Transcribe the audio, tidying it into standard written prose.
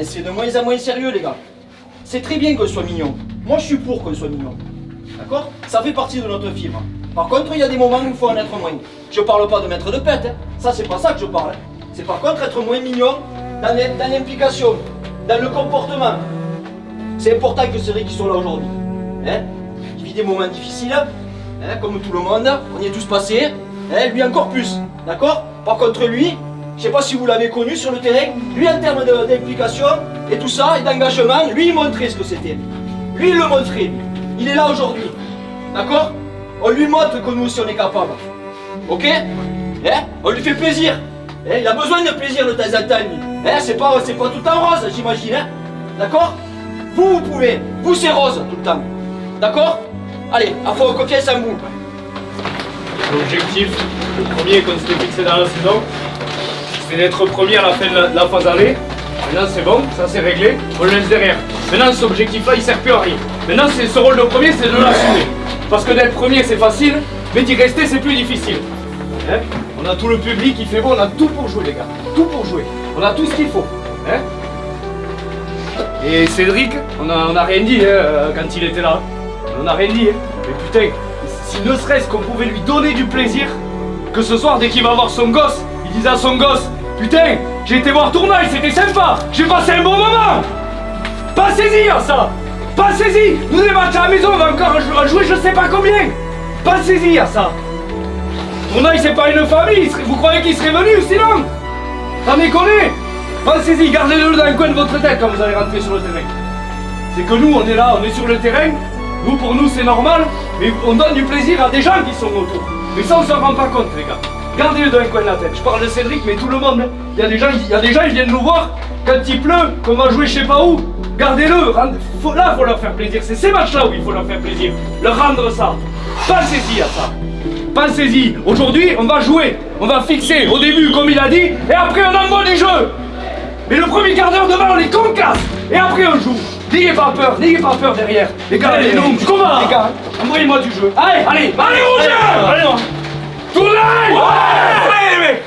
c'est de moins en moins sérieux, les gars. C'est très bien qu'on soit mignon. Moi, je suis pour qu'on soit mignon. D'accord? Ça fait partie de notre fibre. Par contre, il y a des moments où il faut en être moins. Je parle pas de mettre de pète, hein. Ça, c'est pas ça que je parle. C'est par contre être moins mignon dans l'implication, dans le comportement. C'est important que Cédric soit là aujourd'hui. Hein? Il vit des moments difficiles, hein, comme tout le monde. On y est tous passés. Hein, lui encore plus. D'accord? Par contre, lui, je sais pas si vous l'avez connu sur le terrain, lui en termes d'implication et tout ça, et d'engagement, lui il montrait ce que c'était. Lui il le montrait, lui. Il est là aujourd'hui. D'accord? On lui montre que nous aussi on est capable. Ok? Hein? On lui fait plaisir. Hein? Il a besoin de plaisir de temps en temps, lui. Hein? C'est pas tout en rose, j'imagine. Hein? D'accord? Vous pouvez. Vous c'est rose tout le temps. D'accord? Allez, à fond, confiance en vous. L'objectif, le premier qu'on s'était fixé dans la saison, c'est d'être premier à la fin de la phase aller. Maintenant c'est bon, ça c'est réglé, on le laisse derrière. Maintenant cet objectif-là il sert plus à rien. Maintenant ce rôle de premier c'est de l'assumer. Parce que d'être premier c'est facile, mais d'y rester c'est plus difficile. Hein? On a tout le public qui fait bon, on a tout pour jouer les gars. Tout pour jouer. On a tout ce qu'il faut. Hein? Et Cédric, on a rien dit quand il était là. On a rien dit. Mais putain, si ne serait-ce qu'on pouvait lui donner du plaisir, que ce soir dès qu'il va voir son gosse, il disait à son gosse, putain, j'ai été voir Tournaille, c'était sympa, j'ai passé un bon moment. Pensez-y à ça. Pensez-y. Nous les matchs à la maison, on va encore jouer je sais pas combien. Pensez-y à ça. Tournaille c'est pas une famille, vous croyez qu'il serait venu sinon? T'en déconnez. Pensez-y, gardez-le dans le coin de votre tête quand vous allez rentrer sur le terrain. C'est que nous on est là, on est sur le terrain. Nous, pour nous, c'est normal, mais on donne du plaisir à des gens qui sont autour. Mais ça, on s'en rend pas compte, les gars. Gardez-le dans un coin de la tête. Je parle de Cédric, mais tout le monde. Il y a des gens, ils viennent nous voir quand il pleut, qu'on va jouer je sais pas où. Gardez-le. Là, il faut leur faire plaisir. C'est ces matchs-là où il faut leur faire plaisir. Leur rendre ça. Pensez-y à ça. Pensez-y. Aujourd'hui, on va jouer. On va fixer au début, comme il a dit, et après, on envoie du jeu. Mais le premier quart d'heure devant, on les concasse. Et après, on joue. N'ayez pas peur derrière. Les gars, allez, nous, comment? Les gars, envoyez-moi du jeu. Allez, rouge! Allez, Tournaille! Ouais! Allez, les mecs!